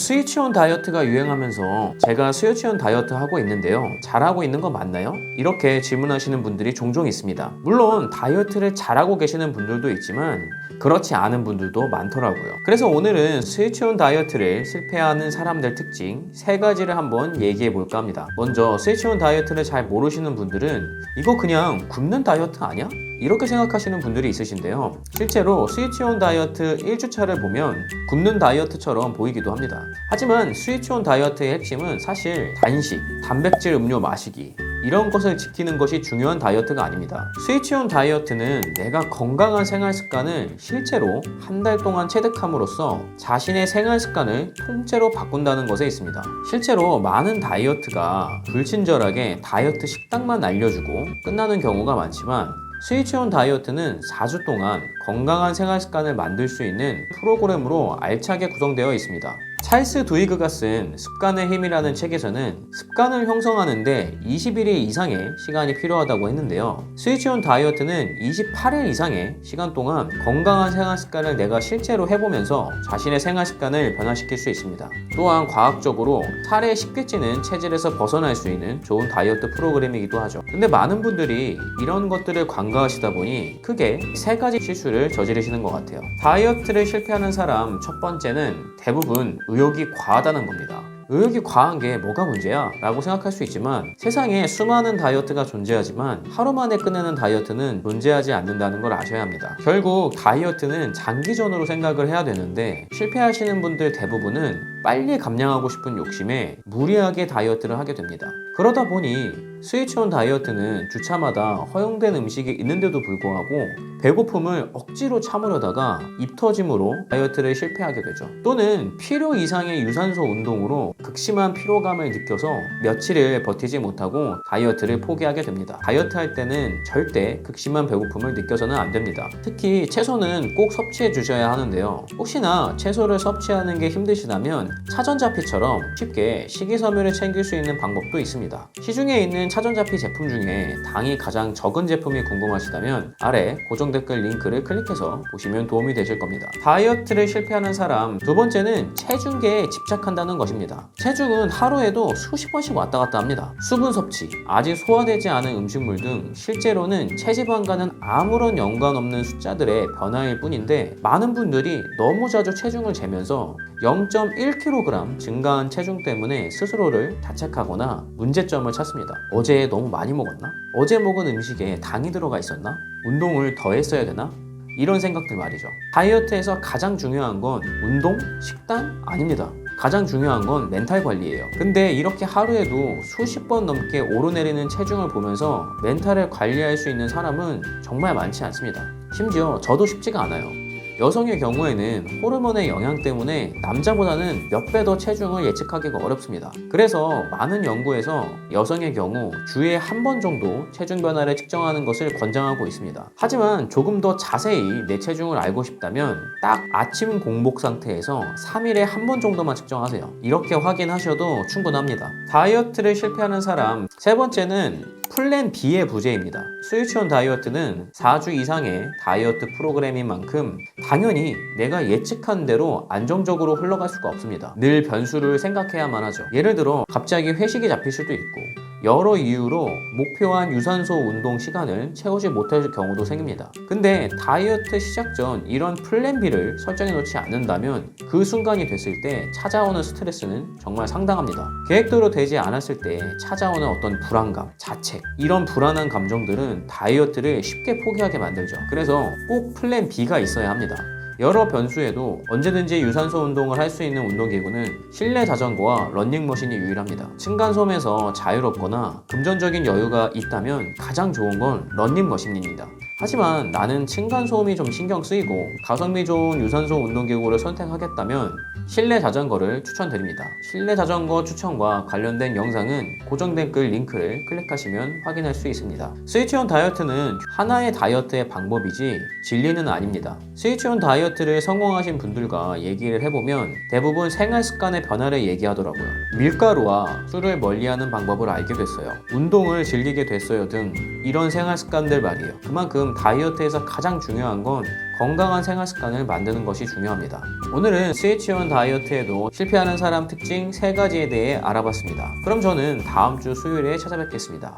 스위치온 다이어트가 유행하면서 제가 스위치온 다이어트 하고 있는데요. 잘하고 있는 거 맞나요? 이렇게 질문하시는 분들이 종종 있습니다. 물론 다이어트를 잘하고 계시는 분들도 있지만 그렇지 않은 분들도 많더라고요. 그래서 오늘은 스위치온 다이어트를 실패하는 사람들 특징 3가지를 한번 얘기해 볼까 합니다. 먼저 스위치온 다이어트를 잘 모르시는 분들은 이거 그냥 굶는 다이어트 아니야? 이렇게 생각하시는 분들이 있으신데요. 실제로 스위치온 다이어트 1주차를 보면 굶는 다이어트처럼 보이기도 합니다. 하지만 스위치온 다이어트의 핵심은 사실 단식, 단백질 음료 마시기 이런 것을 지키는 것이 중요한 다이어트가 아닙니다. 스위치온 다이어트는 내가 건강한 생활 습관을 실제로 한 달 동안 체득함으로써 자신의 생활 습관을 통째로 바꾼다는 것에 있습니다. 실제로 많은 다이어트가 불친절하게 다이어트 식단만 알려주고 끝나는 경우가 많지만 스위치온 다이어트는 4주 동안 건강한 생활 습관을 만들 수 있는 프로그램으로 알차게 구성되어 있습니다. 찰스 두이그가 쓴 습관의 힘이라는 책에서는 습관을 형성하는데 21일 이상의 시간이 필요하다고 했는데요. 스위치온 다이어트는 28일 이상의 시간 동안 건강한 생활 습관을 내가 실제로 해보면서 자신의 생활 습관을 변화시킬 수 있습니다. 또한 과학적으로 살에 쉽게 찌는 체질에서 벗어날 수 있는 좋은 다이어트 프로그램이기도 하죠. 근데 많은 분들이 이런 것들을 간과하시다 보니 크게 3가지 실수를 저지르시는 것 같아요. 다이어트를 실패하는 사람 첫 번째는 대부분 의욕이 과하다는 겁니다. 의욕이 과한 게 뭐가 문제야? 라고 생각할 수 있지만 세상에 수많은 다이어트가 존재하지만 하루 만에 끝내는 다이어트는 존재하지 않는다는 걸 아셔야 합니다. 결국 다이어트는 장기전으로 생각을 해야 되는데 실패하시는 분들 대부분은 빨리 감량하고 싶은 욕심에 무리하게 다이어트를 하게 됩니다. 그러다 보니 스위치온 다이어트는 주차마다 허용된 음식이 있는데도 불구하고 배고픔을 억지로 참으려다가 입 터짐으로 다이어트를 실패하게 되죠. 또는 필요 이상의 유산소 운동으로 극심한 피로감을 느껴서 며칠을 버티지 못하고 다이어트를 포기하게 됩니다. 다이어트 할 때는 절대 극심한 배고픔을 느껴서는 안 됩니다. 특히 채소는 꼭 섭취해 주셔야 하는데요. 혹시나 채소를 섭취하는 게 힘드시다면 차전자피처럼 쉽게 식이섬유를 챙길 수 있는 방법도 있습니다. 시중에 있는 차전자피 제품 중에 당이 가장 적은 제품이 궁금하시다면 아래 고정 댓글 링크를 클릭해서 보시면 도움이 되실 겁니다. 다이어트를 실패하는 사람 두 번째는 체중계에 집착한다는 것입니다. 체중은 하루에도 수십 번씩 왔다 갔다 합니다. 수분 섭취, 아직 소화되지 않은 음식물 등 실제로는 체지방과는 아무런 연관 없는 숫자들의 변화일 뿐인데 많은 분들이 너무 자주 체중을 재면서 0.1kg 증가한 체중 때문에 스스로를 자책하거나 문제점을 찾습니다. 어제 너무 많이 먹었나? 어제 먹은 음식에 당이 들어가 있었나? 운동을 더 했어야 되나? 이런 생각들 말이죠. 다이어트에서 가장 중요한 건 운동, 식단 아닙니다. 가장 중요한 건 멘탈 관리예요. 근데 이렇게 하루에도 수십 번 넘게 오르내리는 체중을 보면서 멘탈을 관리할 수 있는 사람은 정말 많지 않습니다. 심지어 저도 쉽지가 않아요. 여성의 경우에는 호르몬의 영향 때문에 남자보다는 몇 배 더 체중을 예측하기가 어렵습니다. 그래서 많은 연구에서 여성의 경우 주에 한 번 정도 체중 변화를 측정하는 것을 권장하고 있습니다. 하지만 조금 더 자세히 내 체중을 알고 싶다면 딱 아침 공복 상태에서 3일에 한 번 정도만 측정하세요. 이렇게 확인하셔도 충분합니다. 다이어트를 실패하는 사람 세 번째는 플랜 B의 부재입니다. 스위치온 다이어트는 4주 이상의 다이어트 프로그램인 만큼 당연히 내가 예측한 대로 안정적으로 흘러갈 수가 없습니다. 늘 변수를 생각해야만 하죠. 예를 들어 갑자기 회식이 잡힐 수도 있고 여러 이유로 목표한 유산소 운동 시간을 채우지 못할 경우도 생깁니다. 근데 다이어트 시작 전 이런 플랜 B를 설정해 놓지 않는다면 그 순간이 됐을 때 찾아오는 스트레스는 정말 상당합니다. 계획대로 되지 않았을 때 찾아오는 어떤 불안감, 자책 이런 불안한 감정들은 다이어트를 쉽게 포기하게 만들죠. 그래서 꼭 플랜 B가 있어야 합니다. 여러 변수에도 언제든지 유산소 운동을 할 수 있는 운동기구는 실내 자전거와 러닝머신이 유일합니다. 층간소음에서 자유롭거나 금전적인 여유가 있다면 가장 좋은 건 러닝머신입니다. 하지만 나는 층간소음이 좀 신경 쓰이고 가성비 좋은 유산소 운동기구를 선택하겠다면 실내 자전거를 추천드립니다. 실내 자전거 추천과 관련된 영상은 고정 댓글 링크를 클릭하시면 확인할 수 있습니다. 스위치온 다이어트는 하나의 다이어트의 방법이지 진리는 아닙니다. 스위치온 다이어트를 성공하신 분들과 얘기를 해보면 대부분 생활 습관의 변화를 얘기하더라고요. 밀가루와 술을 멀리하는 방법을 알게 됐어요. 운동을 즐기게 됐어요 등 이런 생활 습관들 말이에요. 그만큼 만큼 다이어트에서 가장 중요한 건 건강한 생활 습관을 만드는 것이 중요합니다. 오늘은 스위치1 다이어트에도 실패하는 사람 특징 3가지에 대해 알아봤습니다. 그럼 저는 다음 주 수요일에 찾아뵙겠습니다.